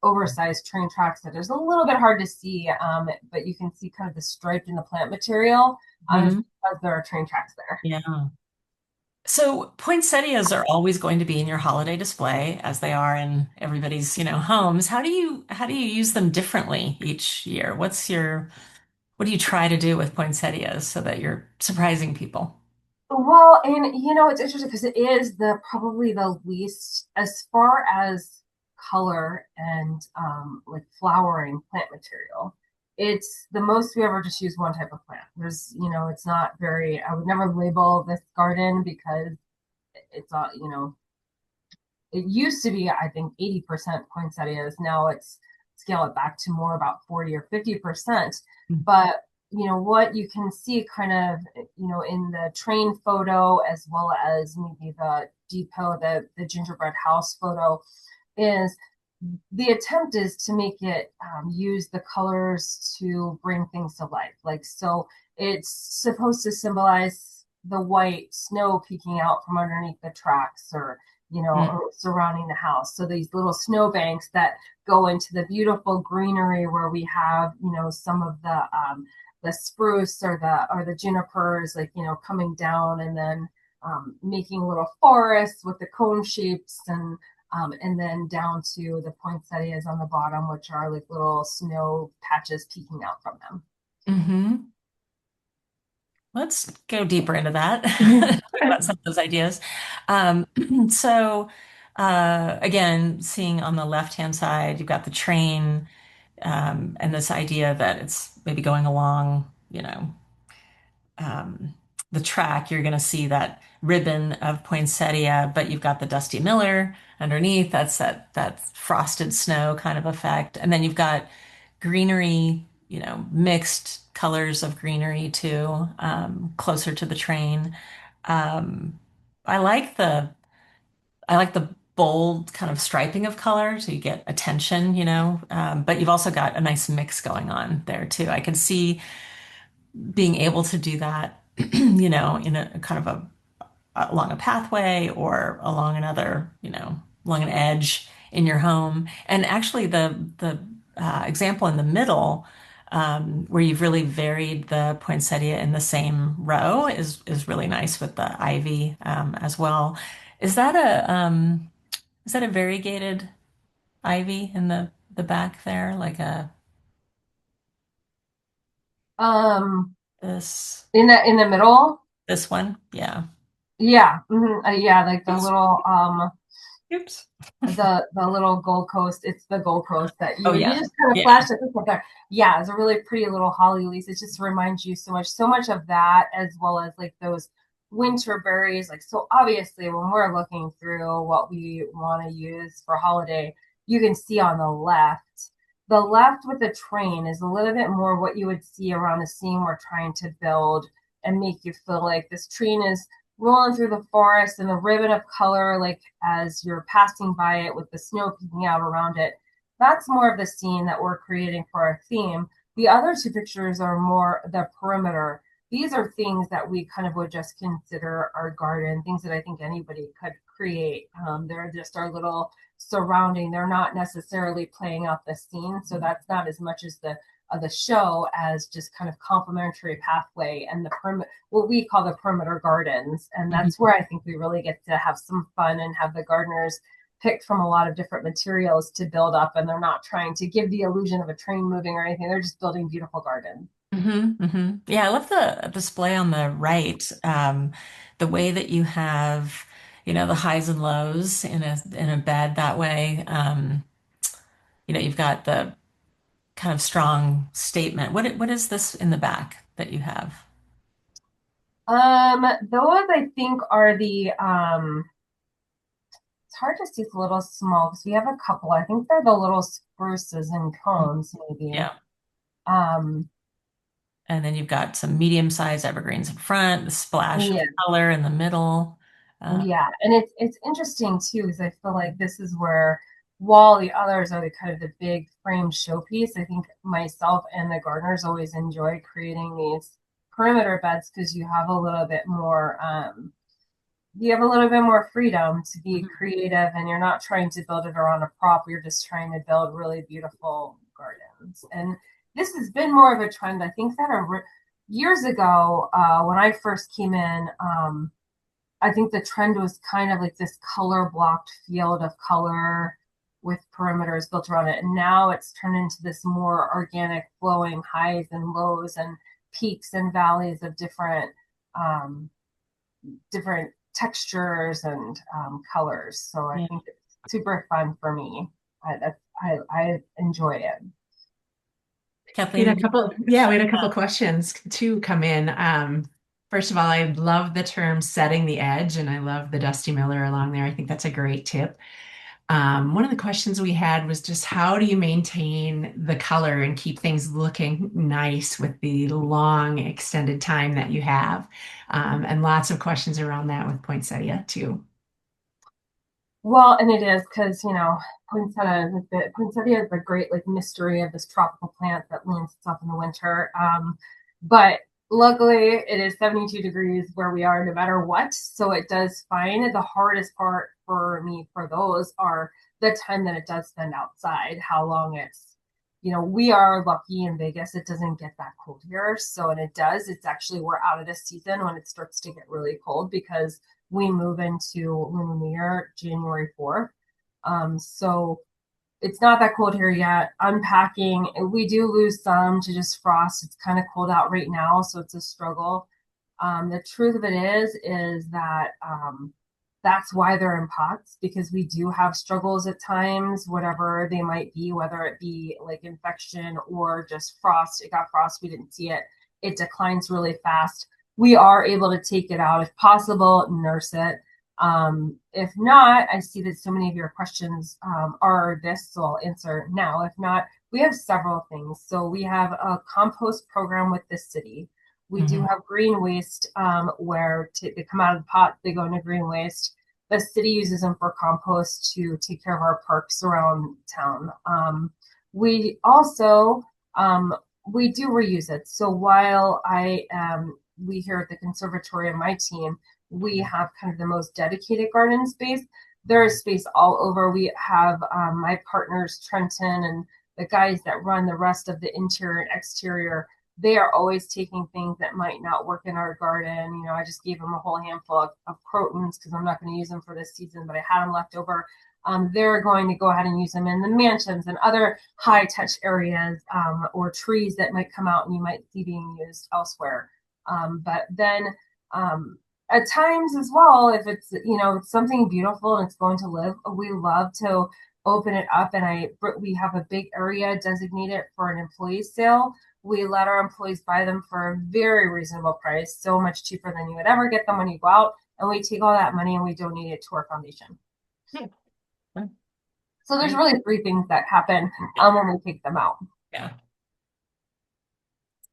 Speaker 4: oversized train tracks that is a little bit hard to see, but you can see kind of the stripe in the plant material
Speaker 2: Mhm.
Speaker 4: because there are train tracks there.
Speaker 2: Yeah. So poinsettias are always going to be in your holiday display, as they are in everybody's, homes. How do you use them differently each year? What do you try to do with poinsettias so that you're surprising people?
Speaker 4: Well, and it's interesting because it is the probably the least as far as color and like flowering plant material. It's the most we ever just use one type of plant. It's not very, I would never label this garden because it's it used to be, I think, 80% poinsettias. Now it's scale it back to more about 40 or 50%. But what you can see kind of, in the train photo as well as maybe the depot, the gingerbread house photo, is the attempt is to make it use the colors to bring things to life. Like, so it's supposed to symbolize the white snow peeking out from underneath the tracks or,
Speaker 2: Mm.
Speaker 4: or surrounding the house. So these little snow banks that go into the beautiful greenery where we have, some of the spruce or the junipers, like, coming down and then making little forests with the cone shapes and then down to the poinsettias on the bottom, which are like little snow patches peeking out from them.
Speaker 2: Hmm. Let's go deeper into that. Talk about some of those ideas. Um, so, again, seeing on the left-hand side, you've got the train, and this idea that it's maybe going along, um, the track. You're going to see that ribbon of poinsettia, but you've got the Dusty Miller underneath. That's that frosted snow kind of effect, and then you've got greenery, mixed colors of greenery too, closer to the train. Um, I like the I like the bold kind of striping of color, so you get attention, but you've also got a nice mix going on there too. I can see being able to do that, in a kind of along a pathway or along another, along an edge in your home. And actually, the example in the middle, where you've really varied the poinsettia in the same row, is really nice with the ivy, as well. Is that a variegated ivy in the back there, like a
Speaker 4: Um,
Speaker 2: this
Speaker 4: in the middle,
Speaker 2: this one? Yeah.
Speaker 4: yeah, yeah, like the
Speaker 2: Oops.
Speaker 4: little
Speaker 2: Oops.
Speaker 4: the little Gold Coast. It's the Gold Coast that
Speaker 2: Oh
Speaker 4: you
Speaker 2: yeah.
Speaker 4: just kind of
Speaker 2: Yeah.
Speaker 4: flash it up there. Yeah, it's a really pretty little holly leaf. It just reminds you so much of that, as well as like those winter berries. Like, so obviously when we're looking through what we want to use for holiday, you can see on the left. The left with the train is a little bit more what you would see around a scene we're trying to build and make you feel like this train is rolling through the forest and the ribbon of color, like as you're passing by it with the snow peeking out around it. That's more of the scene that we're creating for our theme. The other two pictures are more the perimeter. These are things that we kind of would just consider our garden, things that I think anybody could create. They're just our little surrounding. They're not necessarily playing out the scene. So that's not as much as the show as just kind of complementary pathway and what we call the perimeter gardens. And
Speaker 2: Mhm.
Speaker 4: that's where I think we really get to have some fun and have the gardeners picked from a lot of different materials to build up. And they're not trying to give the illusion of a train moving or anything. They're just building beautiful gardens.
Speaker 2: Yeah, I love the display on the right. The way that you have, the highs and lows in a bed that way. You've got the kind of strong statement. What is this in the back that you have?
Speaker 4: Those I think are it's hard to see, it's a little small because we have a couple. I think they're the little spruces and cones, maybe.
Speaker 2: Yeah.
Speaker 4: Um,
Speaker 2: And then you've got some medium-sized evergreens in front, the splash of
Speaker 4: yeah,
Speaker 2: color in the middle. Uh,
Speaker 4: yeah, and it's interesting too, because I feel like this is where while the others are the kind of the big frame showpiece. I think myself and the gardeners always enjoy creating these perimeter beds because you have a little bit more freedom to be creative, and you're not trying to build it around a prop. You're just trying to build really beautiful gardens. And this has been more of a trend. I think that years ago, when I first came in, I think the trend was kind of like this color blocked field of color with perimeters built around it. And now it's turned into this more organic, flowing highs and lows and peaks and valleys of different textures and colors. So I think it's super fun for me. I enjoy it.
Speaker 2: Kathleen,
Speaker 1: we had a couple questions to come in. First of all, I love the term setting the edge, and I love the Dusty Miller along there. I think that's a great tip. One of the questions we had was just how do you maintain the color and keep things looking nice with the long extended time that you have? And lots of questions around that with poinsettia too.
Speaker 4: Well, and it is because, poinsettia is the great like mystery of this tropical plant that lands itself in the winter. But luckily it is 72 degrees where we are no matter what. So it does fine. The hardest part for me for those are the time that it does spend outside, how long we are lucky in Vegas. It doesn't get that cold here. So, and it's actually, we're out of this season when it starts to get really cold because we move into Lunar New Year, January 4th. So it's not that cold here yet. Unpacking, we do lose some to just frost. It's kind of cold out right now, so it's a struggle. The truth of it is that that's why they're in pots, because we do have struggles at times, whatever they might be, whether it be like infection or just frost. It got frost, we didn't see it. It declines really fast. We are able to take it out if possible, nurse it. If not, I see that so many of your questions are this, so I'll answer now. If not, we have several things. So we have a compost program with the city. We do have green waste where they come out of the pot, they go into green waste. The city uses them for compost to take care of our parks around town. We also, we do reuse it. So while we here at the conservatory and my team, we have kind of the most dedicated garden space. There is space all over. We have my partners, Trenton, and the guys that run the rest of the interior and exterior. They are always taking things that might not work in our garden. I just gave them a whole handful of crotons because I'm not going to use them for this season, but I had them left over. They're going to go ahead and use them in the mansions and other high touch areas or trees that might come out and you might see being used elsewhere. But then at times as well, if it's, it's something beautiful and it's going to live, we love to open it up. And we have a big area designated for an employee sale. We let our employees buy them for a very reasonable price, so much cheaper than you would ever get them when you go out. And we take all that money and we donate it to our foundation.
Speaker 2: Yeah.
Speaker 4: So there's really three things that happen when we take them out.
Speaker 2: Yeah.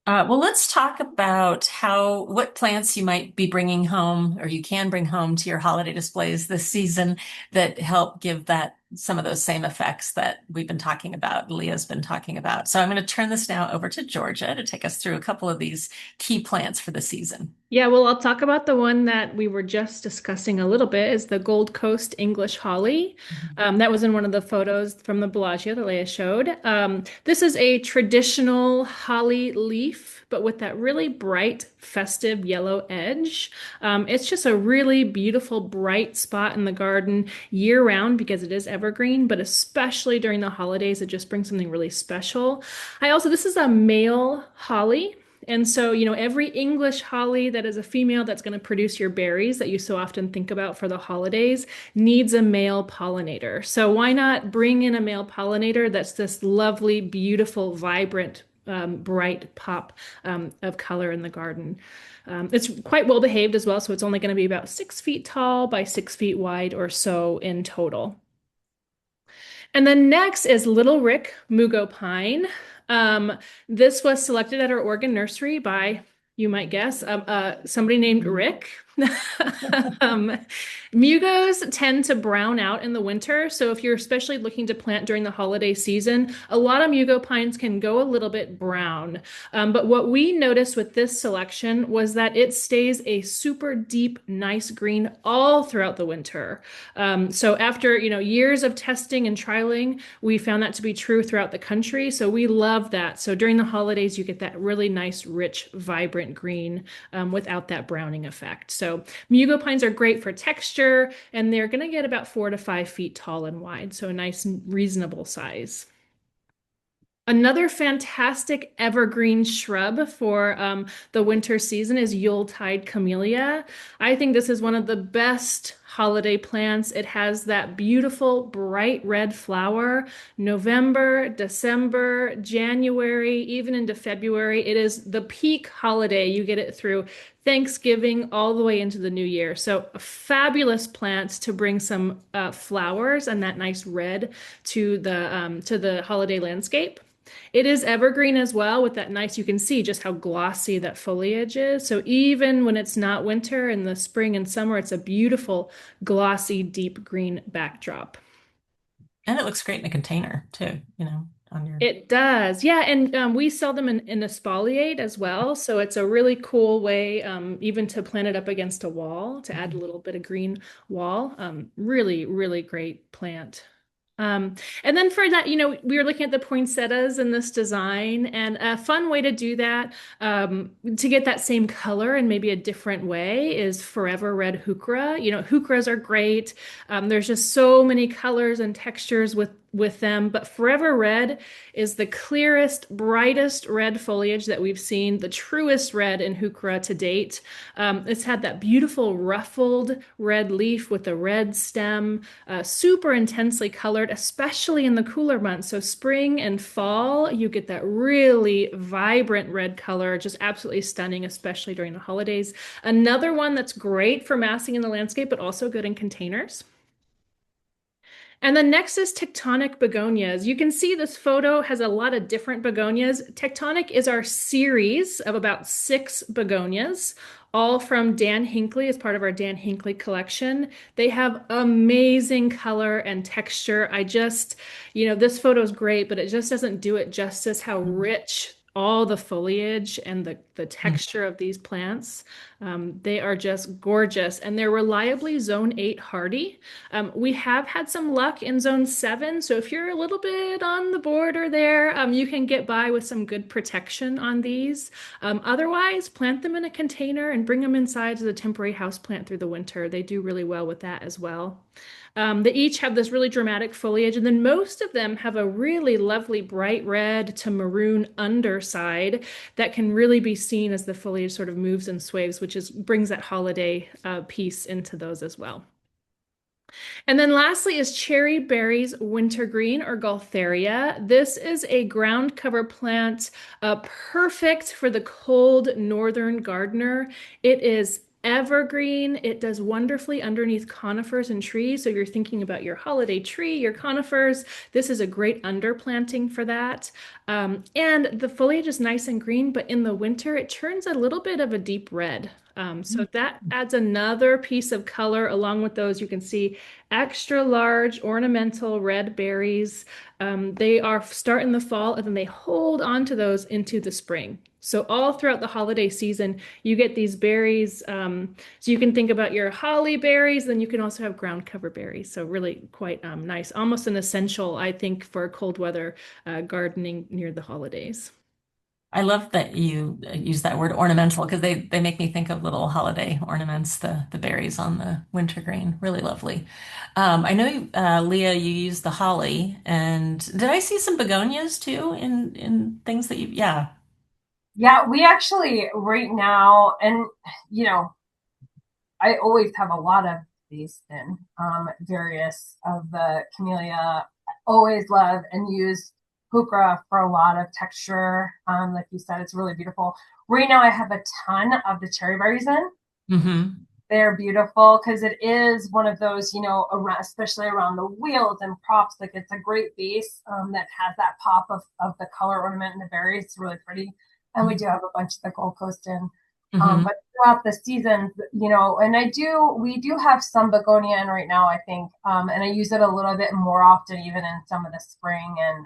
Speaker 2: Well, let's talk about what plants you might be bringing home or you can bring home to your holiday displays this season that help give some of those same effects that we've been talking about, Leah's been talking about. So I'm going to turn this now over to Georgia to take us through a couple of these key plants for the season.
Speaker 3: Yeah, well, I'll talk about the one that we were just discussing a little bit is the Gold Coast English holly. That was in one of the photos from the Bellagio that Lea showed. This is a traditional holly leaf, but with that really bright, festive yellow edge. It's just a really beautiful, bright spot in the garden year round because it is evergreen, but especially during the holidays, it just brings something really special. This is a male holly. And so, every English holly that is a female that's going to produce your berries that you so often think about for the holidays needs a male pollinator. So why not bring in a male pollinator that's this lovely, beautiful, vibrant, bright pop of color in the garden. It's quite well behaved as well, so it's only going to be about 6 feet tall by 6 feet wide or so in total. And then next is Little Rick Mugo Pine. This was selected at our Oregon nursery by, you might guess, somebody named Rick. Um, Mugos tend to brown out in the winter, so if you're especially looking to plant during the holiday season, a lot of Mugo pines can go a little bit brown. But what we noticed with this selection was that it stays a super deep, nice green all throughout the winter. So after, years of testing and trialing, we found that to be true throughout the country. So we love that. So during the holidays, you get that really nice, rich, vibrant green without that browning effect. So Mugo pines are great for texture, and they're going to get about 4 to 5 feet tall and wide, so a nice, reasonable size. Another fantastic evergreen shrub for the winter season is Yuletide Camellia. I think this is one of the best holiday plants. It has that beautiful bright red flower. November, December, January, even into February. It is the peak holiday. You get it through Thanksgiving all the way into the new year. So a fabulous plant to bring some flowers and that nice red to the holiday landscape. It is evergreen as well with that nice, you can see just how glossy that foliage is. So even when it's not winter in the spring and summer, it's a beautiful, glossy, deep green backdrop.
Speaker 2: And it looks great in a container too, on your.
Speaker 3: It does. Yeah. And we sell them in espalier as well. So it's a really cool way, even to plant it up against a wall to add a little bit of green wall. Really, really great plant. And then for that, we were looking at the poinsettias in this design, and a fun way to do that, to get that same color in maybe a different way, is Forever Red Heuchera. Heucheras are great. There's just so many colors and textures with them, but Forever Red is the clearest, brightest red foliage that we've seen, the truest red in Heuchera to date. It's had that beautiful ruffled red leaf with the red stem, super intensely colored, especially in the cooler months. So spring and fall, you get that really vibrant red color, just absolutely stunning, especially during the holidays. Another one that's great for massing in the landscape, but also good in containers. And then next is tectonic begonias. You can see this photo has a lot of different begonias. Tectonic is our series of about 6 begonias, all from Dan Hinckley as part of our Dan Hinckley collection. They have amazing color and texture. This photo is great, but it just doesn't do it justice how rich all the foliage and the texture of these plants. They are just gorgeous, and they're reliably zone 8 hardy. We have had some luck in zone 7, so if you're a little bit on the border there, you can get by with some good protection on these. Otherwise, plant them in a container and bring them inside as a temporary house plant through the winter. They do really well with that as well. They each have this really dramatic foliage, and then most of them have a really lovely bright red to maroon underside that can really be seen as the foliage sort of moves and sways, which brings that holiday piece into those as well. And then lastly is Cherry Berry's Wintergreen or Gaultheria. This is a ground cover plant, perfect for the cold northern gardener. It is evergreen. It does wonderfully underneath conifers and trees. So you're thinking about your holiday tree, your conifers. This is a great underplanting for that. And the foliage is nice and green, but in the winter it turns a little bit of a deep red. So that adds another piece of color along with those. You can see extra large ornamental red berries. They start in the fall and then they hold on to those into the spring. So all throughout the holiday season, you get these berries. So you can think about your holly berries, then you can also have ground cover berries. So really quite nice, almost an essential, I think, for cold weather gardening near the holidays.
Speaker 2: I love that you use that word ornamental because they make me think of little holiday ornaments, the berries on the wintergreen. Really lovely. I know, Leah, you use the holly, and did I see some begonias too in things that yeah.
Speaker 4: Yeah, we actually right now, and I always have a lot of these in various of the camellia. Always love and use heuchera for a lot of texture. Like you said, it's really beautiful. Right now, I have a ton of the cherry berries in.
Speaker 2: Mm-hmm.
Speaker 4: They're beautiful because it is one of those, around, especially around the wheels and props. Like it's a great base that has that pop of the color ornament and the berries. It's really pretty. And we do have a bunch of the Gold Coast in.
Speaker 2: Mm-hmm.
Speaker 4: But throughout the seasons, and we do have some begonia in right now, I think, and I use it a little bit more often, even in some of the spring and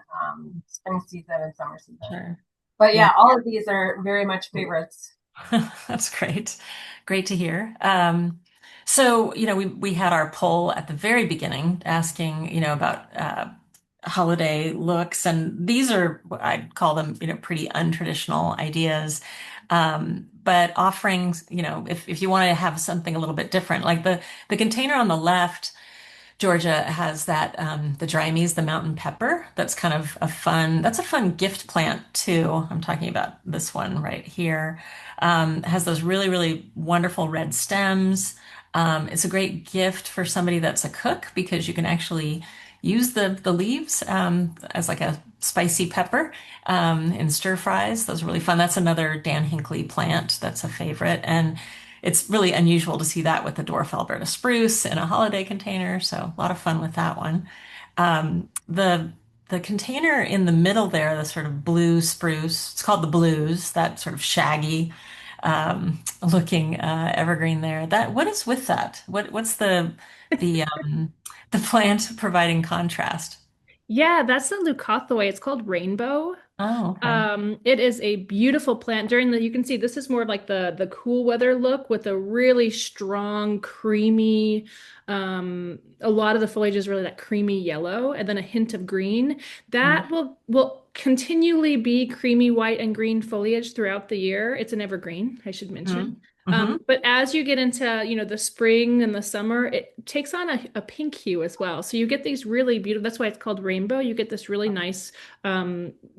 Speaker 4: spring season and summer season.
Speaker 2: Sure.
Speaker 4: But yeah, all of these are very much favorites.
Speaker 2: That's great. Great to hear. So, we had our poll at the very beginning asking, about holiday looks, and these are, I'd call them, pretty untraditional ideas. But offering, if you want to have something a little bit different, like the container on the left, Georgia has that the drymies, the mountain pepper. That's kind of that's a fun gift plant too. I'm talking about this one right here. Has those really, really wonderful red stems. It's a great gift for somebody that's a cook because you can actually use the leaves as like a spicy pepper in stir fries. Those are really fun. That's another Dan Hinckley plant that's a favorite. And it's really unusual to see that with the dwarf Alberta spruce in a holiday container. So a lot of fun with that one. The container in the middle there, the sort of blue spruce, it's called the blues, that sort of shaggy looking evergreen there. What is with that? What's the plant providing contrast?
Speaker 3: Yeah, that's the leucothoi. It's called rainbow.
Speaker 2: Oh, okay.
Speaker 3: It is a beautiful plant during you can see this is more of like the cool weather look with a really strong, creamy, a lot of the foliage is really that creamy yellow and then a hint of green. That will continually be creamy white and green foliage throughout the year. It's an evergreen, I should mention.
Speaker 2: Mm-hmm.
Speaker 3: But as you get into, the spring and the summer, it takes on a pink hue as well. So you get these really beautiful, that's why it's called rainbow. You get this really nice,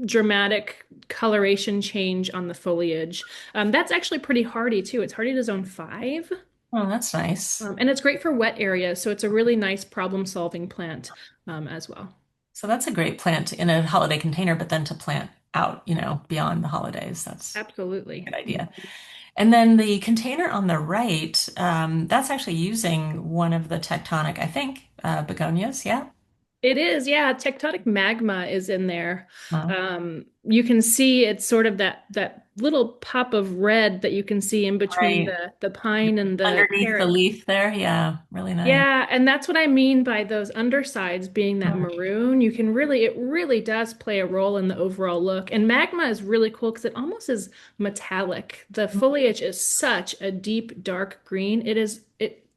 Speaker 3: dramatic coloration change on the foliage. That's actually pretty hardy too. It's hardy to zone 5.
Speaker 2: Oh, that's nice.
Speaker 3: And it's great for wet areas. So it's a really nice problem-solving plant, as well.
Speaker 2: So that's a great plant in a holiday container, but then to plant out, beyond the holidays. That's a
Speaker 3: Absolutely.
Speaker 2: good idea. And then the container on the right, that's actually using one of the tectonic, I think, begonias. Yeah.
Speaker 3: It is, yeah. Tectonic magma is in there.
Speaker 2: Wow.
Speaker 3: You can see it's sort of that little pop of red that you can see in between
Speaker 2: Right.
Speaker 3: the pine and the
Speaker 2: Underneath the
Speaker 3: carrot.
Speaker 2: leaf there. Yeah. Really nice.
Speaker 3: Yeah, and that's what I mean by those undersides being that maroon. It really does play a role in the overall look. And magma is really cool because it almost is metallic. The foliage is such a deep, dark green. It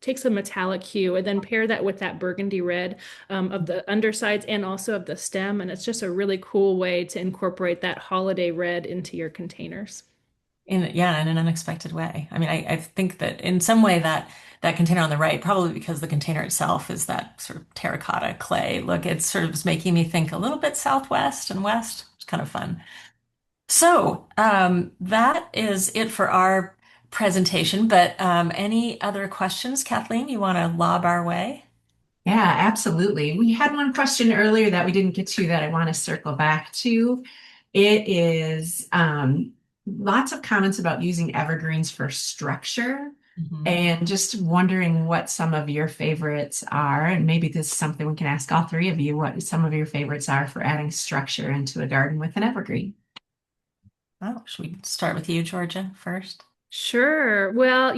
Speaker 3: takes a metallic hue and then pair that with that burgundy red of the undersides and also of the stem. And it's just a really cool way to incorporate that holiday red into your containers.
Speaker 2: In an unexpected way. I mean, I think that in some way that container on the right, probably because the container itself is that sort of terracotta clay look, it sort of is making me think a little bit southwest and west. It's kind of fun. So that is it for our presentation. But any other questions, Kathleen, you want to lob our way?
Speaker 1: Yeah, absolutely. We had one question earlier that we didn't get to that I want to circle back to. It is lots of comments about using evergreens for structure and just wondering what some of your favorites are. And maybe this is something we can ask all three of you what some of your favorites are for adding structure into a garden with an evergreen.
Speaker 2: Oh, should we start with you, Georgia, first?
Speaker 3: Sure. Well,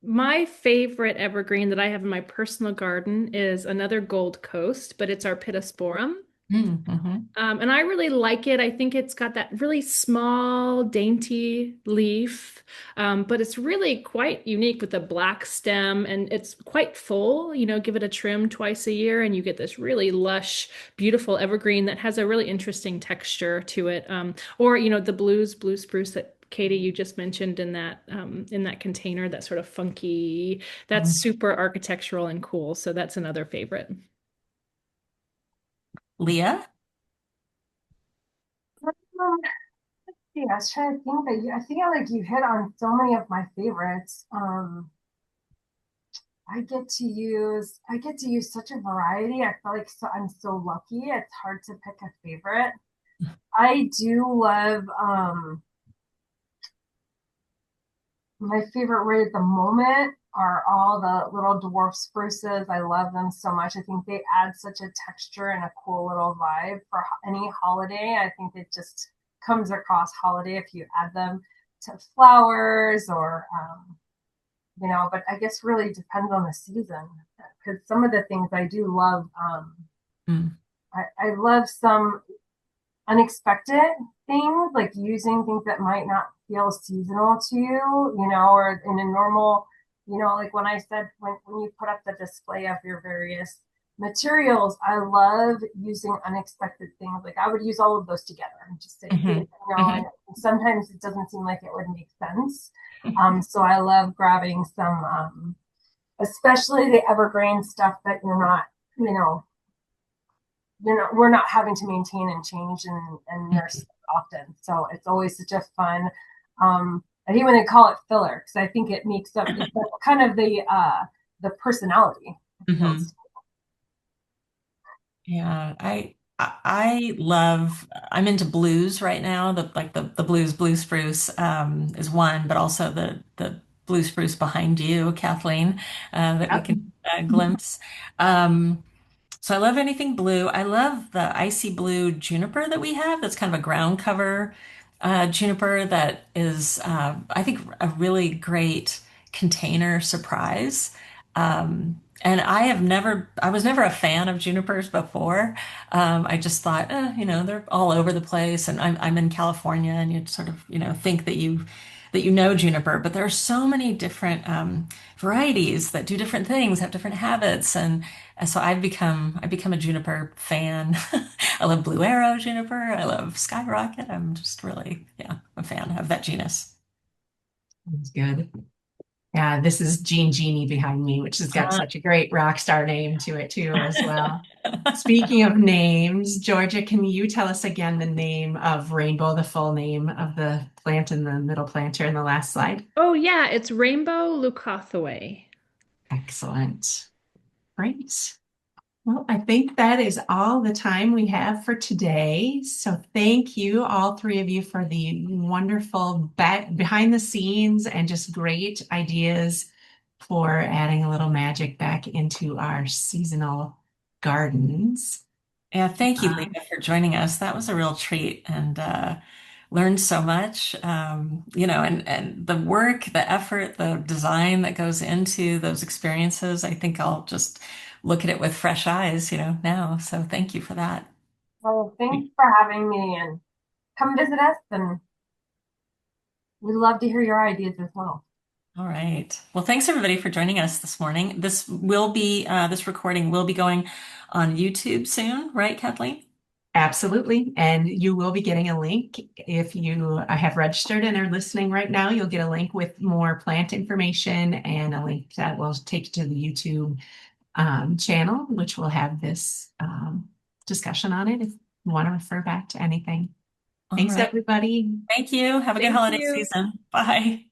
Speaker 3: my favorite evergreen that I have in my personal garden is another Gold Coast, but it's our Pittosporum.
Speaker 2: Mm-hmm.
Speaker 3: And I really like it. I think it's got that really small, dainty leaf, but it's really quite unique with the black stem and it's quite full. Give it a trim twice a year and you get this really lush, beautiful evergreen that has a really interesting texture to it. Or, the blue spruce that Katie, you just mentioned in that container, that sort of funky, that's super architectural and cool. So that's another favorite.
Speaker 2: Leah?
Speaker 4: Yeah, I was trying to think I feel like you hit on so many of my favorites. I get to use such a variety. I feel like I'm so lucky. It's hard to pick a favorite. I do love my favorite right at the moment are all the little dwarf spruces. I love them so much. I think they add such a texture and a cool little vibe for any holiday. I think it just comes across holiday if you add them to flowers or but I guess really depends on the season because some of the things I do love.
Speaker 2: Mm.
Speaker 4: I love some unexpected things, like using things that might not feel seasonal to you, or in a normal, like when I said when you put up the display of your various materials, I love using unexpected things. Like I would use all of those together and just say,
Speaker 2: Mm-hmm.
Speaker 4: and sometimes it doesn't seem like it would make sense. So I love grabbing some, especially the evergreen stuff that you know, we're not having to maintain and change and nurse often. So it's always such a fun. I hate when they call it filler because I think it makes up it's kind of the personality.
Speaker 2: Mm-hmm. Yeah, I love I'm into blues right now. The blue spruce is one, but also the blue spruce behind you, Kathleen, that we
Speaker 1: Yep.
Speaker 2: can glimpse. Um, so I love anything blue. I love the icy blue juniper that we have. That's kind of a ground cover juniper that is, I think, a really great container surprise. And I was never a fan of junipers before. I just thought, they're all over the place, and I'm in California, and you sort of, think that you know juniper, but there are so many different varieties that do different things, have different habits, and so I become a juniper fan. I love Blue Arrow juniper. I love Skyrocket. I'm just really, yeah, a fan of that genus.
Speaker 1: That's good. Yeah, this is Jean Genie behind me, which has got
Speaker 2: Uh,
Speaker 1: such a great rock star name to it too, as well. Speaking of names, Georgia, can you tell us again the name of Rainbow, the full name of the plant in the middle planter in the last slide?
Speaker 3: Oh yeah, it's Rainbow Leucothaway.
Speaker 1: Excellent. Great. Well, I think that is all the time we have for today. So thank you, all three of you, for the wonderful behind the scenes and just great ideas for adding a little magic back into our seasonal gardens.
Speaker 2: Yeah, thank you,
Speaker 1: Uh,
Speaker 2: Lea, for joining us. That was a real treat and learned so much. And the work, the effort, the design that goes into those experiences, I think I'll just look at it with fresh eyes, now. So thank you for that.
Speaker 4: Well, thanks for having me and come visit us, and we'd love to hear your ideas as well.
Speaker 2: All right. Well, thanks everybody for joining us this morning. This recording will be going on YouTube soon, right, Kathleen?
Speaker 1: Absolutely. And you will be getting a link if you have registered and are listening right now. You'll get a link with more plant information and a link that will take you to the YouTube channel, which will have this discussion on it if you want to refer back to anything.
Speaker 2: All
Speaker 1: Thanks,
Speaker 2: right.
Speaker 1: everybody.
Speaker 2: Thank you. Have a good
Speaker 3: Thank
Speaker 2: holiday
Speaker 3: you.
Speaker 2: season. Bye.